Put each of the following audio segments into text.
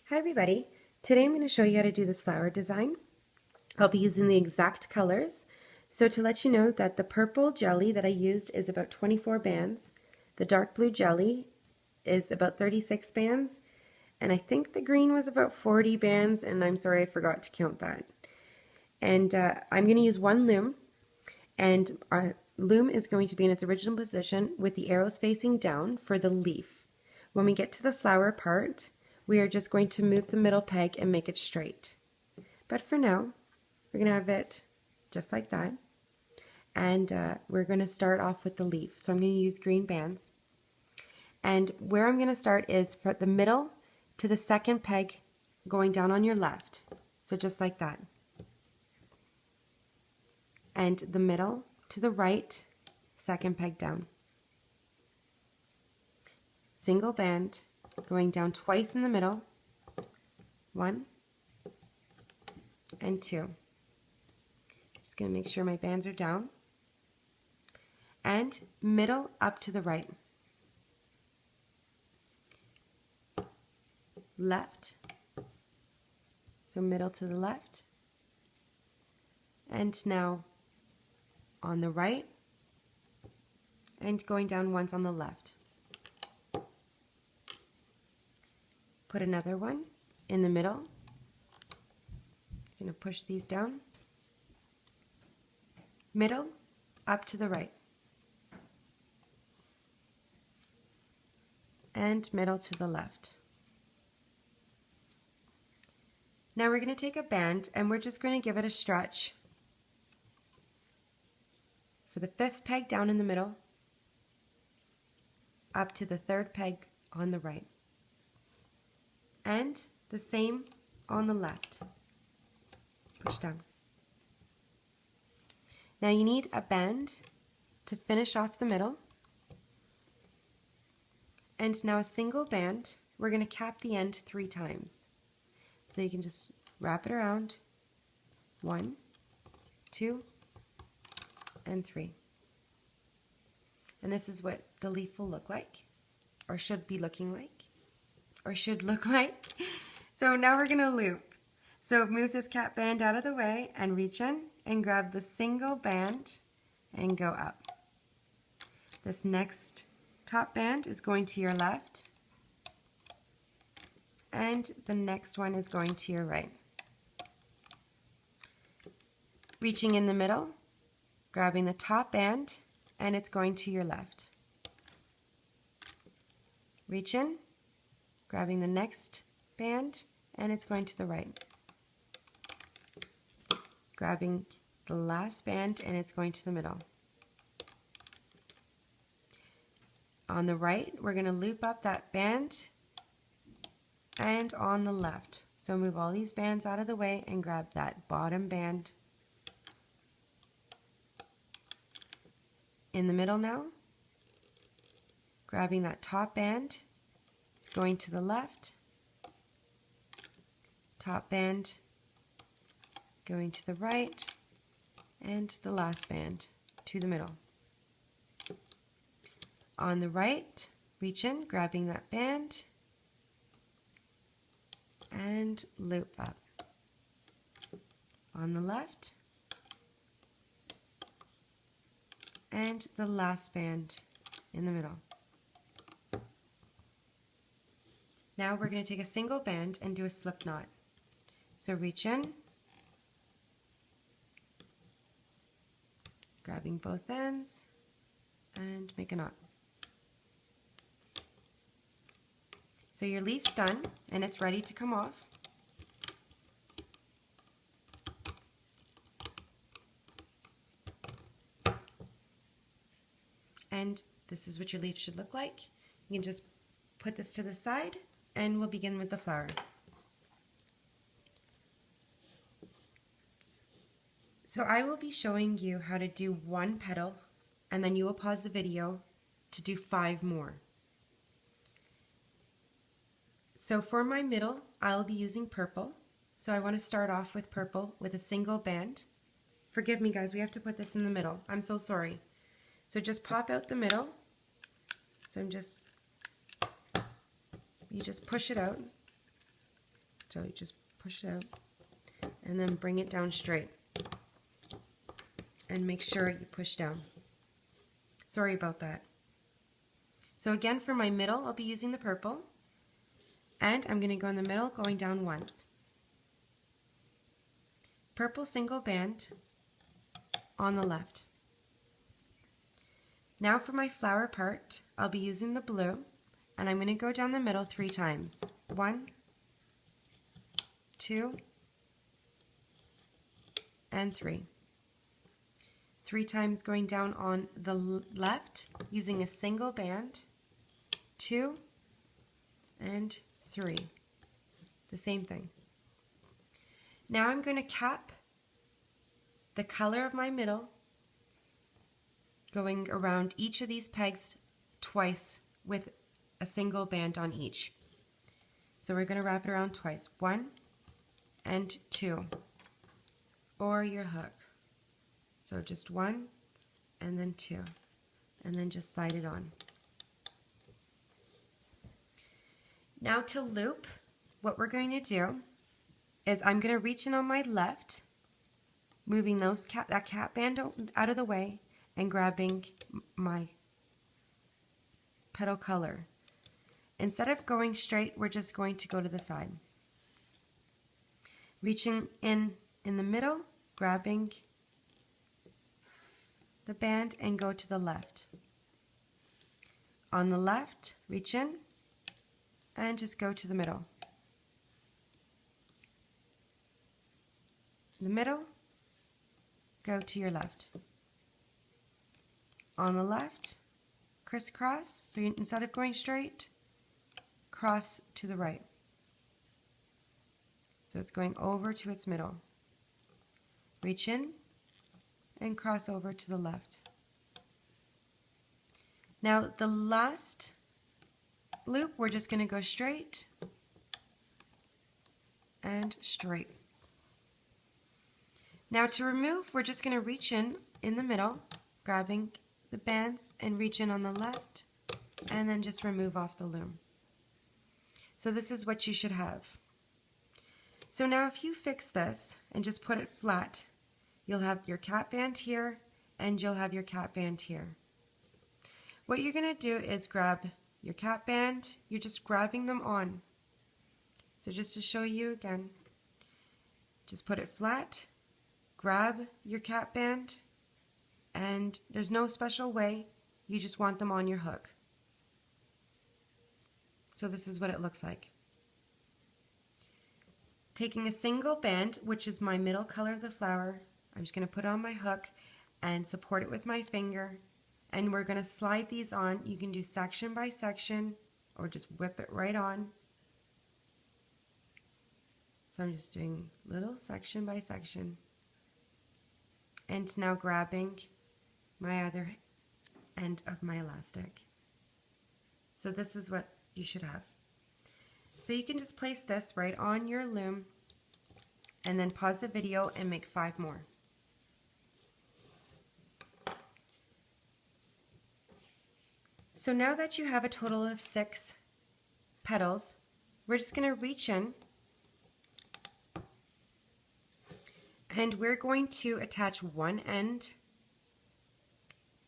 Hi everybody, today I'm going to show you how to do this flower design. I'll be using the exact colors. So to let you know that the purple jelly that I used is about 24 bands, the dark blue jelly is about 36 bands, and I think the green was about 40 bands, and I'm sorry I forgot to count that. And I'm going to use one loom, and our loom is going to be in its original position with the arrows facing down for the leaf. When we get to the flower part, we are just going to move the middle peg and make it straight. But for now, we're going to have it just like that. And we're going to start off with the leaf. So I'm going to use green bands. And where I'm going to start is from the middle to the second peg going down on your left. So just like that. And the middle to the right, second peg down. Single band going down twice in the middle, 1 and 2. Just going to make sure my bands are down. And middle up to the right. Left, so middle to the left. And now on the right, and going down once on the left. Put another one in the middle. I'm going to push these down. Middle, up to the right. And middle to the left. Now we're going to take a band and we're just going to give it a stretch for the 5th peg down in the middle, up to the 3rd peg on the right. And the same on the left. Push down. Now you need a band to finish off the middle. And now a single band, we're going to cap the end 3 times. So you can just wrap it around, 1, 2, and 3. And this is what the leaf will look like, or should be looking like, or should look like. So now we're going to loop. So move this cap band out of the way and reach in and grab the single band and go up. This next top band is going to your left, and the next one is going to your right. Reaching in the middle, grabbing the top band, and it's going to your left. Reach in, grabbing the next band, and it's going to the right. Grabbing the last band, and it's going to the middle. On the right, we're going to loop up that band, and on the left. So move all these bands out of the way and grab that bottom band. In the middle now, grabbing that top band, it's going to the left. Top band going to the right, and the last band to the middle. On the right, reach in, grabbing that band, and loop up. On the left, and the last band in the middle. Now we're going to take a single band and do a slip knot. So reach in, grabbing both ends, and make a knot. So your leaf's done and it's ready to come off. And this is what your leaf should look like. You can just put this to the side and we'll begin with the flower. So I will be showing you how to do 1 petal, and then you will pause the video to do 5 more. So for my middle, I'll be using purple. So I want to start off with purple with a single band. Forgive me guys, we have to put this in the middle. I'm so sorry. So just pop out the middle. So you just push it out. So you just push it out and then bring it down straight. And make sure you push down. Sorry about that. So again, for my middle, I'll be using the purple. And I'm going to go in the middle, going down once. Purple single band on the left. Now for my flower part, I'll be using the blue, and I'm going to go down the middle 3 times. 1, 2, and 3. 3 times going down on the left, using a single band. 2, and 3. The same thing. Now I'm going to cap the color of my middle, going around each of these pegs twice with a single band on each. So we're going to wrap it around twice. 1 and 2. Or your hook. So just 1 and then 2. And then just slide it on. Now to loop, what we're going to do is I'm going to reach in on my left, moving that cap band out of the way and grabbing my petal color. Instead of going straight, we're just going to go to the side. Reaching in the middle, grabbing the band and go to the left. On the left, reach in and just go to the middle. The middle, go to your left. On the left, crisscross, so instead of going straight, cross to the right. So it's going over to its middle. Reach in and cross over to the left. Now the last loop, we're just going to go straight and straight. Now to remove, we're just going to reach in the middle, grabbing the bands and reach in on the left, and then just remove off the loom. So this is what you should have. So now if you fix this and just put it flat, you'll have your cap band here and you'll have your cap band here. What you're going to do is grab your cap band, you're just grabbing them on. So just to show you again, just put it flat, grab your cap band, and there's no special way, you just want them on your hook. So this is what it looks like. Taking a single band, which is my middle color of the flower, I'm just going to put it on my hook and support it with my finger, and we're going to slide these on. You can do section by section or just whip it right on. So I'm just doing little section by section. And now grabbing my other end of my elastic. So this is what you should have. So you can just place this right on your loom and then pause the video and make 5 more. So now that you have a total of 6 petals, we're just going to reach in and we're going to attach one end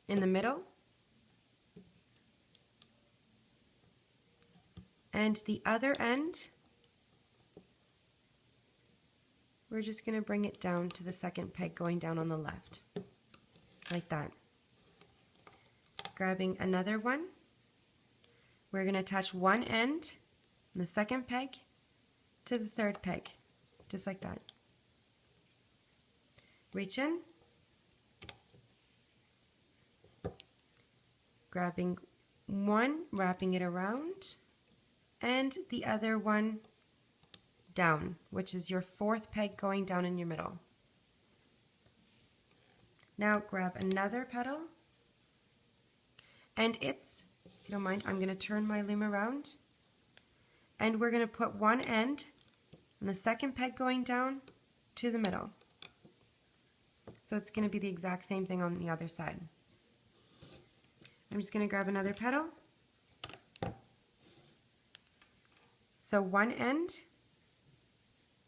in the middle and the other end, we're just going to bring it down to the second peg going down on the left, like that. Grabbing another one, we're going to attach one end in the second peg to the third peg, just like that. Reach in, grabbing one, wrapping it around, and the other one down, which is your 4th peg going down in your middle. Now grab another petal, and it's, if you don't mind, I'm going to turn my loom around, and we're going to put one end on the second peg going down to the middle. So it's going to be the exact same thing on the other side. I'm just going to grab another petal. So one end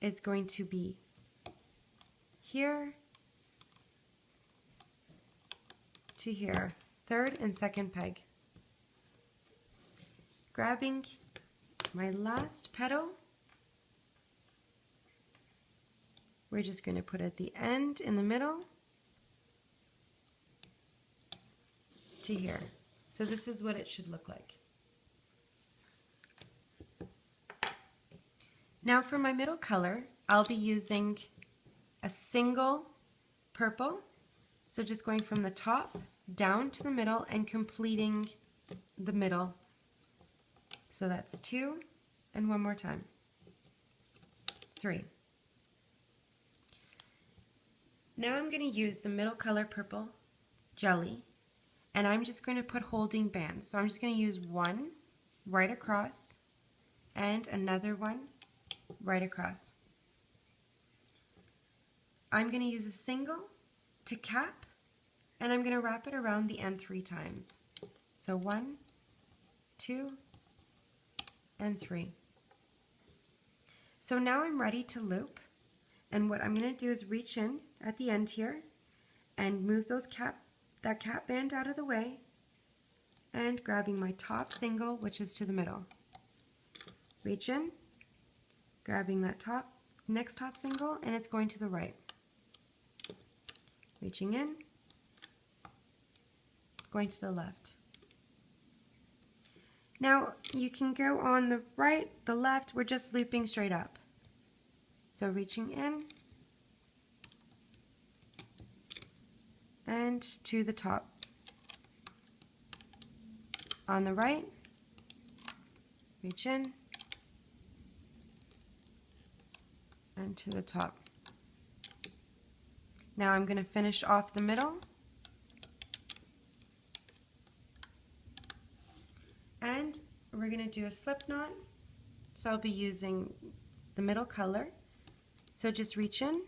is going to be here to here, third and second peg. Grabbing my last petal, we're just going to put at the end in the middle to here. So this is what it should look like. Now for my middle color, I'll be using a single purple. So just going from the top down to the middle and completing the middle. So that's 2 and one more time. 3. Now I'm going to use the middle color purple jelly, and I'm just going to put holding bands. So I'm just going to use one right across and another one right across. I'm going to use a single to cap, and I'm going to wrap it around the end 3 times. So 1, 2, and 3. So now I'm ready to loop, and what I'm going to do is reach in at the end here and move that cap band out of the way and grabbing my top single, which is to the middle. Reach in, grabbing that next top single, and it's going to the right. Reaching in, going to the left. Now you can go on the right, the left, we're just looping straight up. So reaching in and to the top. On the right, reach in and to the top. Now I'm going to finish off the middle. And we're going to do a slip knot. So I'll be using the middle color. So just reach in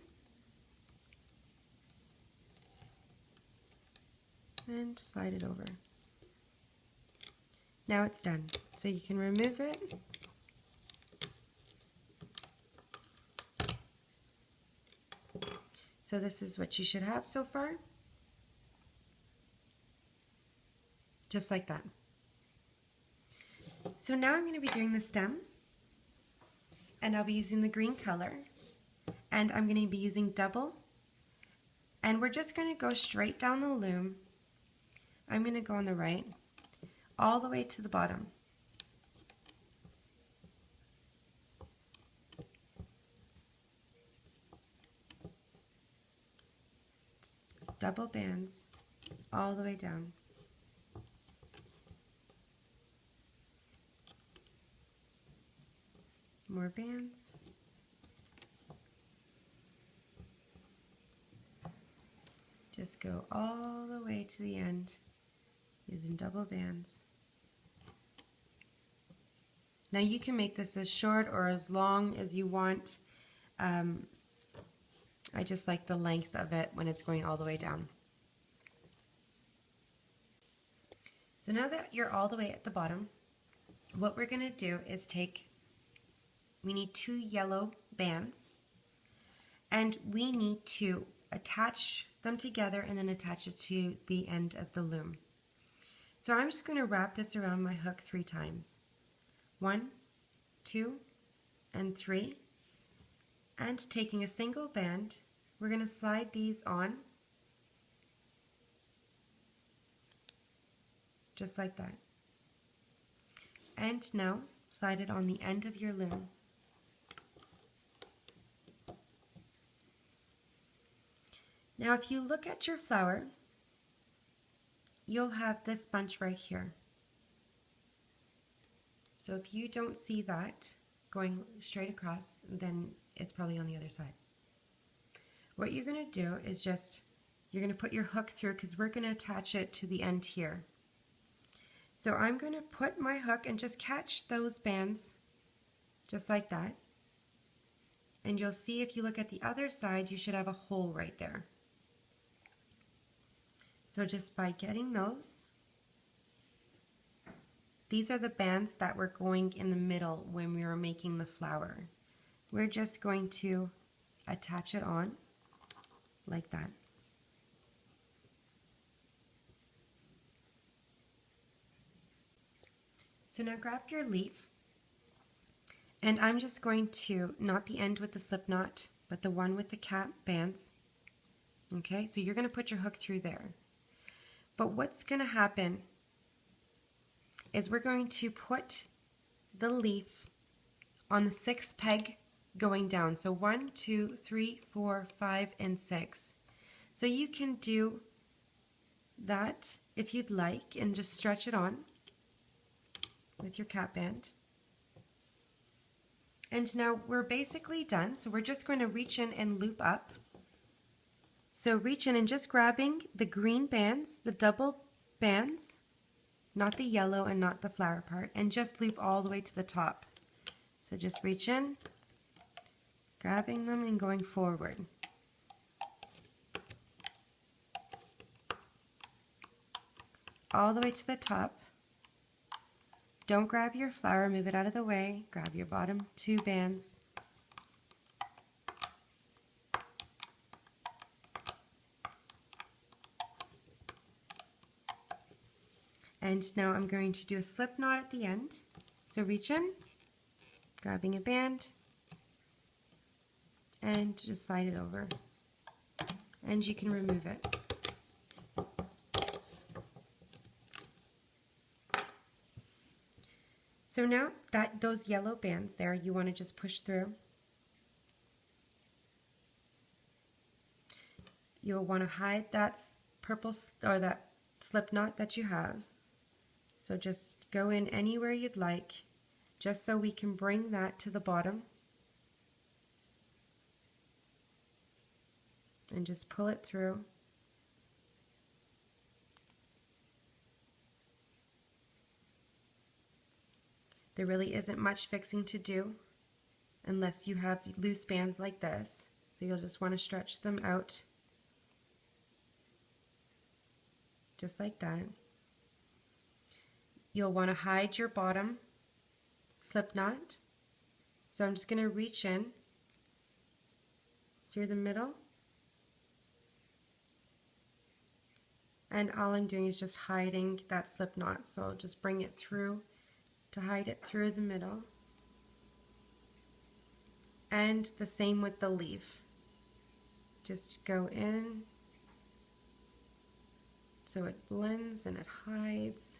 and slide it over. Now it's done. So you can remove it. So this is what you should have so far. Just like that. So now I'm going to be doing the stem, and I'll be using the green color, and I'm going to be using double, and we're just going to go straight down the loom. I'm going to go on the right all the way to the bottom. Double bands all the way down. More bands. Just go all the way to the end using double bands. Now you can make this as short or as long as you want. I just like the length of it when it's going all the way down. So now that you're all the way at the bottom, what we're going to do is we need 2 yellow bands, and we need to attach them together and then attach it to the end of the loom. So I'm just going to wrap this around my hook 3 times. 1, 2, and 3. And taking a single band, we're going to slide these on, just like that. And now slide it on the end of your loom. Now if you look at your flower, you'll have this bunch right here. So if you don't see that going straight across, then it's probably on the other side. What you're going to do is you're going to put your hook through, because we're going to attach it to the end here. So I'm going to put my hook and just catch those bands just like that. And you'll see if you look at the other side, you should have a hole right there. So just by getting those, these are the bands that were going in the middle when we were making the flower. we're just going to attach it on like that. So now grab your leaf, and I'm just going to knot the end with the slip knot, but the one with the cap bands. Okay, so you're going to put your hook through there. But what's going to happen is we're going to put the leaf on the 6th peg going down. So 1, 2, 3, 4, 5, and 6. So you can do that if you'd like and just stretch it on with your cap band. And now we're basically done. So we're just going to reach in and loop up. So reach in and just grabbing the green bands, the double bands, not the yellow and not the flower part, and just loop all the way to the top. So just reach in, grabbing them and going forward. All the way to the top. Don't grab your flower, move it out of the way. Grab your bottom 2 bands. And now I'm going to do a slip knot at the end. So reach in, grabbing a band, and just slide it over. And you can remove it. So now that those yellow bands there, you want to just push through. You'll want to hide that purple or that slip knot that you have. So just go in anywhere you'd like, just so we can bring that to the bottom. And just pull it through. There really isn't much fixing to do unless you have loose bands like this. So you'll just want to stretch them out just like that. You'll want to hide your bottom slip knot. So I'm just going to reach in through the middle. And all I'm doing is just hiding that slip knot. So I'll just bring it through to hide it through the middle. And the same with the leaf. Just go in so it blends and it hides.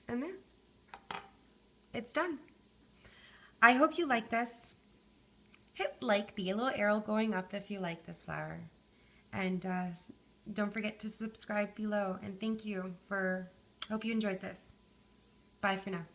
And there, it's done. I hope you like this. Hit like, the little arrow going up if you like this flower. And don't forget to subscribe below. And thank you hope you enjoyed this. Bye for now.